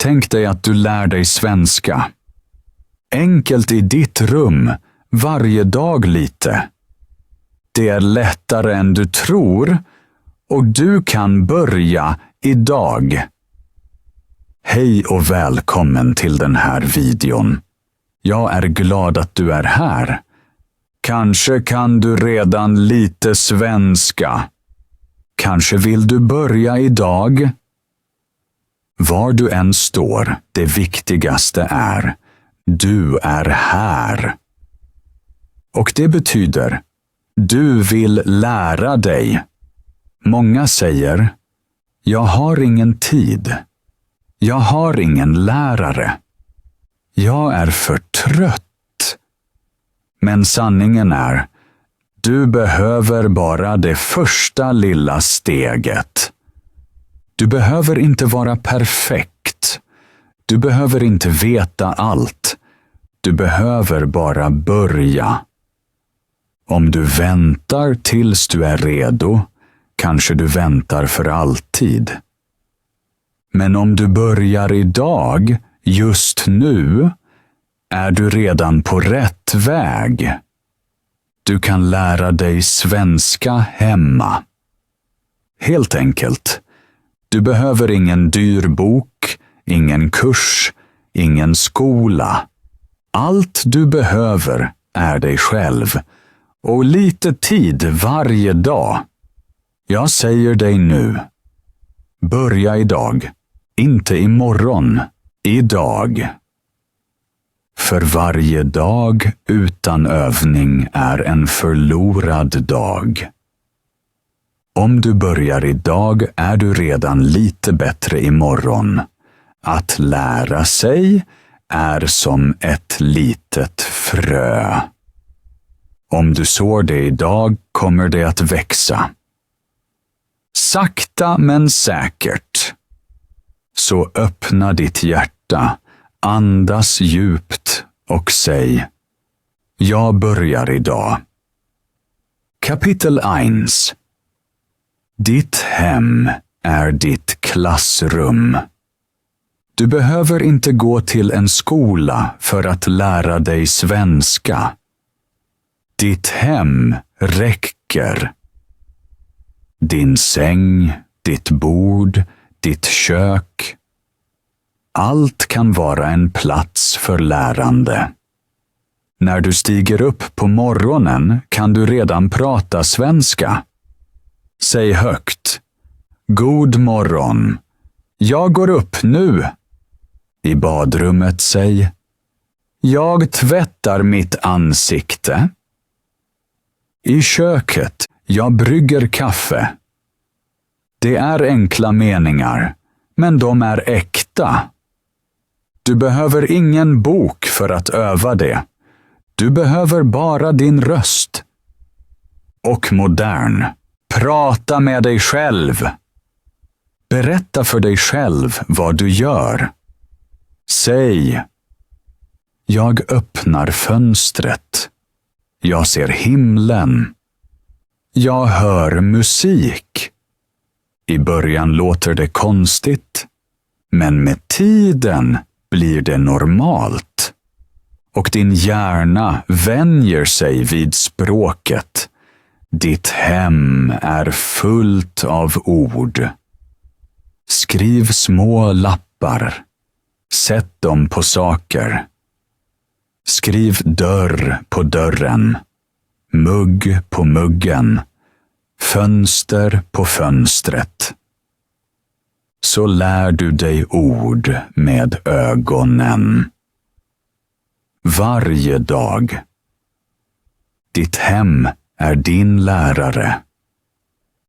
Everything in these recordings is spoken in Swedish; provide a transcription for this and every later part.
Tänk dig att du lär dig svenska. Enkelt i ditt rum, varje dag lite. Det är lättare än du tror och du kan börja idag. Hej och välkommen till den här videon. Jag är glad att du är här. Kanske kan du redan lite svenska. Kanske vill du börja idag. Var du än står, det viktigaste är du är här. Och det betyder du vill lära dig. Många säger jag har ingen tid. Jag har ingen lärare. Jag är för trött. Men sanningen är, du behöver bara det första lilla steget. Du behöver inte vara perfekt. Du behöver inte veta allt. Du behöver bara börja. Om du väntar tills du är redo, kanske du väntar för alltid. Men om du börjar idag, just nu, är du redan på rätt väg. Du kan lära dig svenska hemma. Helt enkelt. Du behöver ingen dyr bok, ingen kurs, ingen skola. Allt du behöver är dig själv och lite tid varje dag. Jag säger dig nu. Börja idag, inte imorgon, idag. För varje dag utan övning är en förlorad dag. Om du börjar idag är du redan lite bättre imorgon. Att lära sig är som ett litet frö. Om du sår det idag kommer det att växa. Sakta men säkert. Så öppna ditt hjärta, andas djupt och säg jag börjar idag. Kapitel 1. Ditt hem är ditt klassrum. Du behöver inte gå till en skola för att lära dig svenska. Ditt hem räcker. Din säng, ditt bord, ditt kök. Allt kan vara en plats för lärande. När du stiger upp på morgonen kan du redan prata svenska. Säg högt. God morgon. Jag går upp nu. I badrummet säg. Jag tvättar mitt ansikte. I köket. Jag brygger kaffe. Det är enkla meningar, men de är äkta. Du behöver ingen bok för att öva det. Du behöver bara din röst. Och modern. Prata med dig själv. Berätta för dig själv vad du gör. Säg. Jag öppnar fönstret. Jag ser himlen. Jag hör musik. I början låter det konstigt, men med tiden blir det normalt. Och din hjärna vänjer sig vid språket. Ditt hem är fullt av ord. Skriv små lappar. Sätt dem på saker. Skriv dörr på dörren. Mugg på muggen. Fönster på fönstret. Så lär du dig ord med ögonen. Varje dag. Ditt hem är din lärare.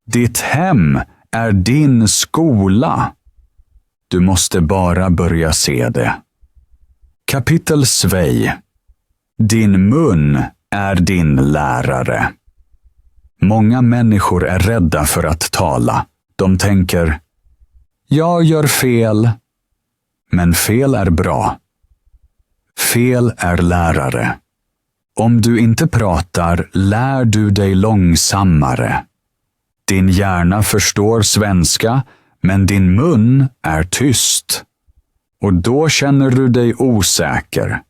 Ditt hem är din skola. Du måste bara börja se det. Kapitel 2. Din mun är din lärare. Många människor är rädda för att tala. De tänker, jag gör fel. Men fel är bra. Fel är lärare. Om du inte pratar lär du dig långsammare. Din hjärna förstår svenska, men din mun är tyst. och då känner du dig osäker.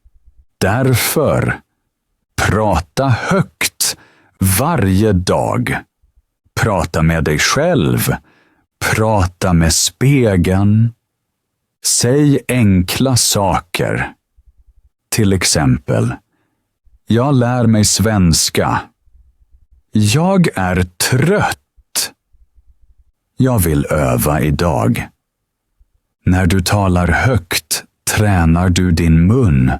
Därför, prata högt varje dag. Prata med dig själv. Prata med spegeln. Säg enkla saker. Till exempel, jag lär mig svenska. Jag är trött. Jag vill öva idag. När du talar högt tränar du din mun.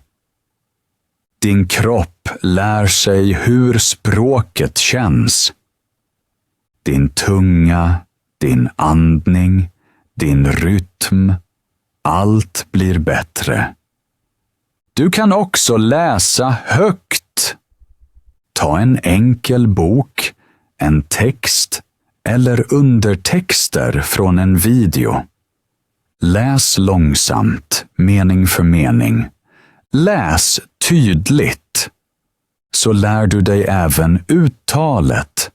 Din kropp lär sig hur språket känns. Din tunga, din andning, din rytm, allt blir bättre. Du kan också läsa högt. Ta en enkel bok, en text eller undertexter från en video. Läs långsamt, mening för mening. Läs tydligt. Så lär du dig även uttalet.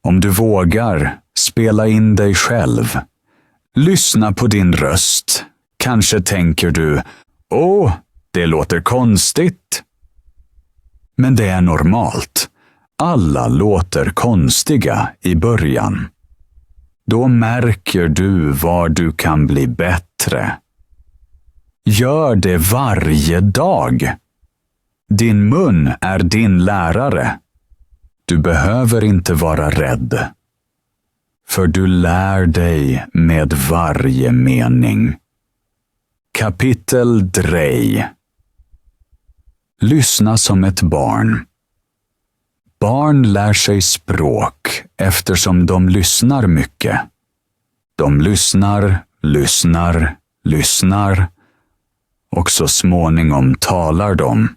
Om du vågar, spela in dig själv. Lyssna på din röst. Kanske tänker du, det låter konstigt. Men det är normalt. Alla låter konstiga i början. Då märker du var du kan bli bättre. Gör det varje dag. Din mun är din lärare. Du behöver inte vara rädd. För du lär dig med varje mening. Kapitel 3. Lyssna som ett barn. Barn lär sig språk eftersom de lyssnar mycket. De lyssnar och så småningom talar de.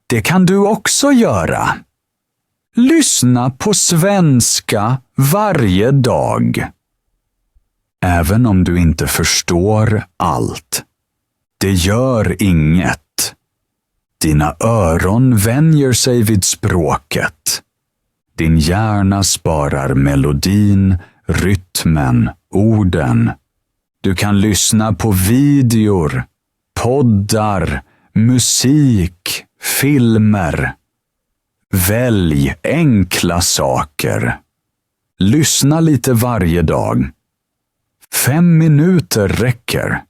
Det kan du också göra. Lyssna på svenska varje dag. Även om du inte förstår allt. Det gör inget. Dina öron vänjer sig vid språket. Din hjärna sparar melodin, rytmen, orden. Du kan lyssna på videor, poddar, musik, filmer. Välj enkla saker. Lyssna lite varje dag. 5 minuter räcker.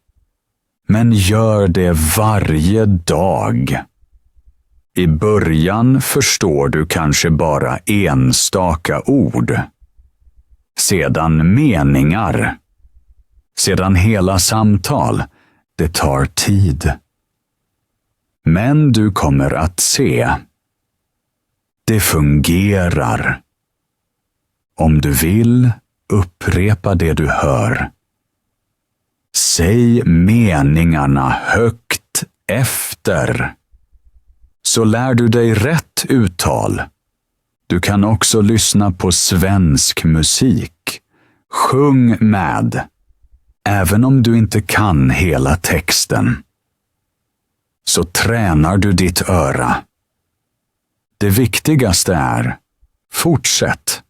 Men gör det varje dag. I början förstår du kanske bara enstaka ord. Sedan meningar. Sedan hela samtal. Det tar tid. Men du kommer att se. Det fungerar. Om du vill, upprepa det du hör. Säg meningarna högt efter. Så lär du dig rätt uttal. Du kan också lyssna på svensk musik. Sjung med. Även om du inte kan hela texten. Så tränar du ditt öra. Det viktigaste är, fortsätt.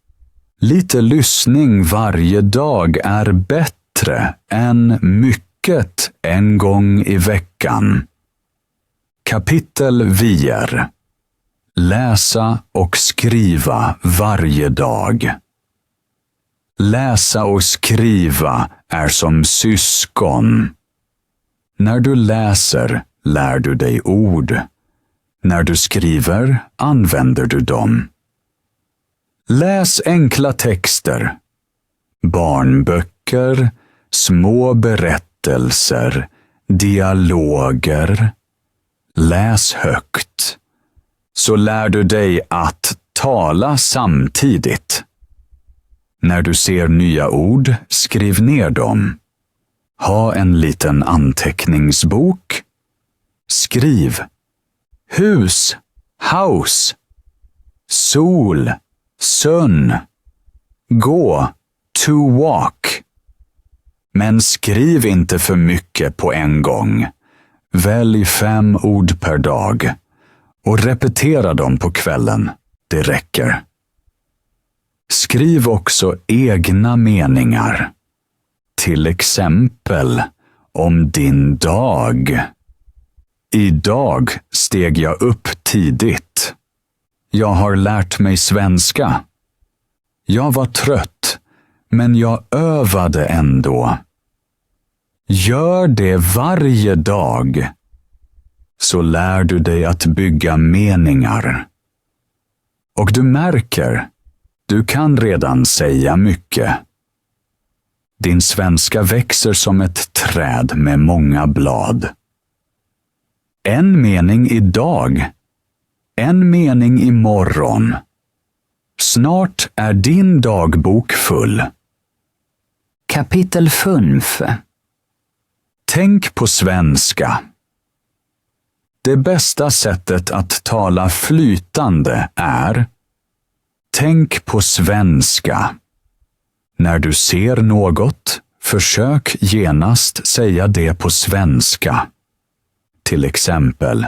Lite lyssning varje dag är bättre än mycket en gång i veckan. Kapitel VR. Läsa och skriva varje dag. Läsa och skriva är som syskon. När du läser lär du dig ord. När du skriver använder du dem. Läs enkla texter. Barnböcker, små berättelser, dialoger. Läs högt. Så lär du dig att tala samtidigt. När du ser nya ord, skriv ner dem. Ha en liten anteckningsbok. Skriv. Hus, house. Sol, sun. Gå, to walk. Men skriv inte för mycket på en gång. Välj 5 ord per dag. Och repetera dem på kvällen. Det räcker. Skriv också egna meningar. Till exempel, om din dag. Idag steg jag upp tidigt. Jag har lärt mig svenska. Jag var trött, men jag övade ändå. Gör det varje dag, så lär du dig att bygga meningar. Och du märker, du kan redan säga mycket. Din svenska växer som ett träd med många blad. En mening idag, en mening imorgon. Snart är din dagbok full. Kapitel 5. Tänk på svenska. Det bästa sättet att tala flytande är: tänk på svenska. När du ser något, försök genast säga det på svenska. Till exempel,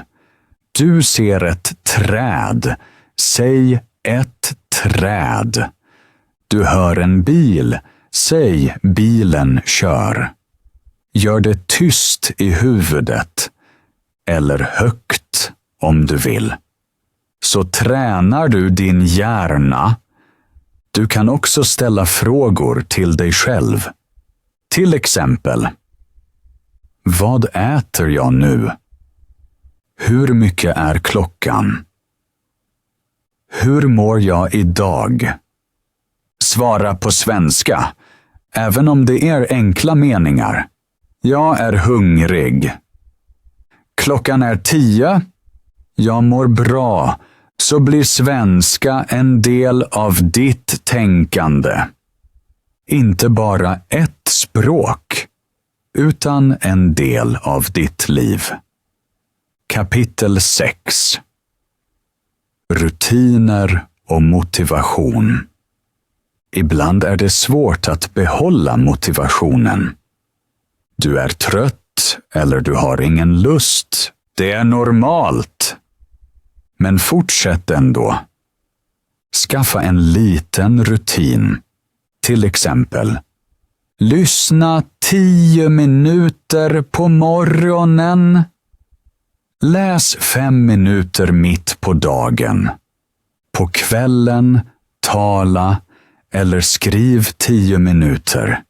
du ser ett träd. Säg ett träd. Du hör en bil. Säg bilen kör. Gör det tyst i huvudet. Eller högt om du vill. Så tränar du din hjärna. Du kan också ställa frågor till dig själv. Till exempel: vad äter jag nu? Hur mycket är klockan? Hur mår jag idag? Svara på svenska, även om det är enkla meningar. Jag är hungrig. Klockan är 10. Jag mår bra. Så blir svenska en del av ditt tänkande. Inte bara ett språk, utan en del av ditt liv. Kapitel 6. Rutiner och motivation. Ibland är det svårt att behålla motivationen. Du är trött eller du har ingen lust. Det är normalt. Men fortsätt ändå. Skaffa en liten rutin. Till exempel: lyssna 10 minuter på morgonen. Läs 5 minuter mitt på dagen. På kvällen, tala eller skriv 10 minuter.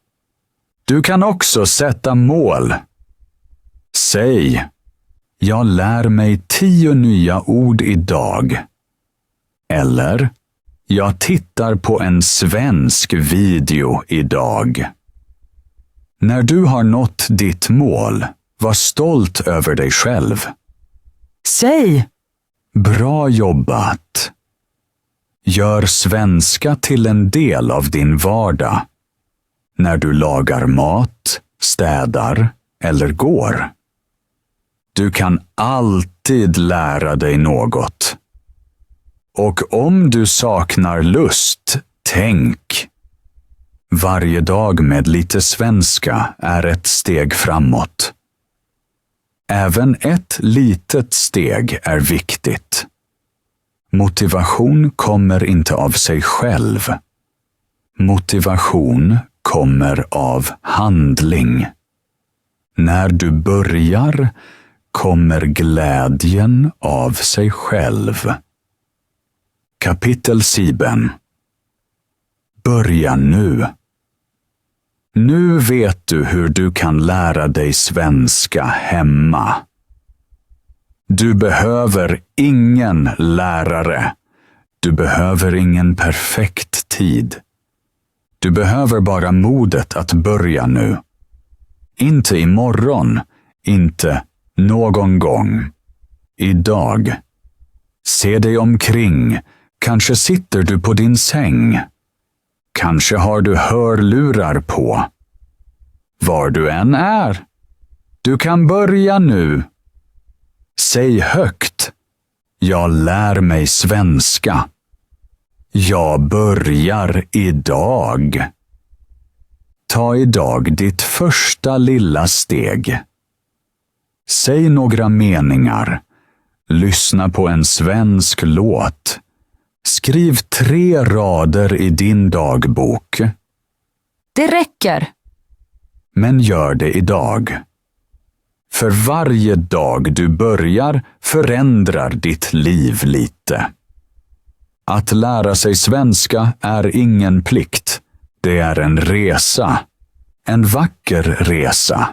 Du kan också sätta mål. Säg: jag lär mig 10 nya ord idag. Eller: jag tittar på en svensk video idag. När du har nått ditt mål, var stolt över dig själv. Säg: bra jobbat. Gör svenska till en del av din vardag. När du lagar mat, städar eller går. Du kan alltid lära dig något. Och om du saknar lust, tänk. Varje dag med lite svenska är ett steg framåt. Även ett litet steg är viktigt. Motivation kommer inte av sig själv. Motivation kommer av handling. När du börjar kommer glädjen av sig själv. Kapitel 7. Börja nu. Nu vet du hur du kan lära dig svenska hemma. Du behöver ingen lärare. Du behöver ingen perfekt tid. Du behöver bara modet att börja nu. Inte imorgon, inte någon gång. Idag. Se dig omkring. Kanske sitter du på din säng. Kanske har du hörlurar på. Var du än är. Du kan börja nu. Säg högt: jag lär mig svenska. Jag börjar idag. Ta idag ditt första lilla steg. Säg några meningar. Lyssna på en svensk låt. Skriv 3 rader i din dagbok. Det räcker. Men gör det idag. För varje dag du börjar förändrar ditt liv lite. Att lära sig svenska är ingen plikt. Det är en resa. En vacker resa.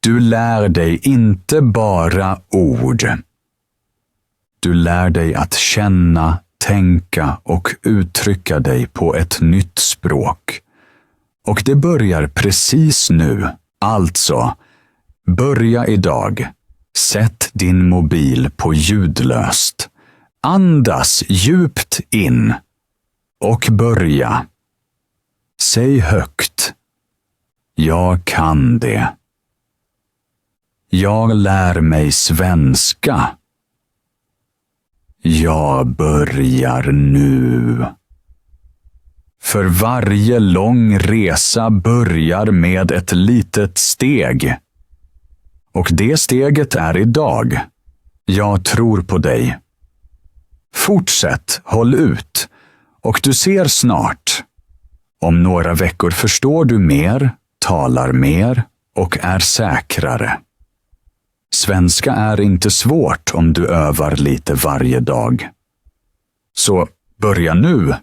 Du lär dig inte bara ord. Du lär dig att känna, tänka och uttrycka dig på ett nytt språk. Och det börjar precis nu. Alltså, börja idag. Sätt din mobil på ljudlöst. Andas djupt in. Och börja. Säg högt. Jag kan det. Jag lär mig svenska. Jag börjar nu. För varje lång resa börjar med ett litet steg. Och det steget är idag. Jag tror på dig. Fortsätt, håll ut. Och du ser snart. Om några veckor förstår du mer, talar mer och är säkrare. Svenska är inte svårt om du övar lite varje dag. Så börja nu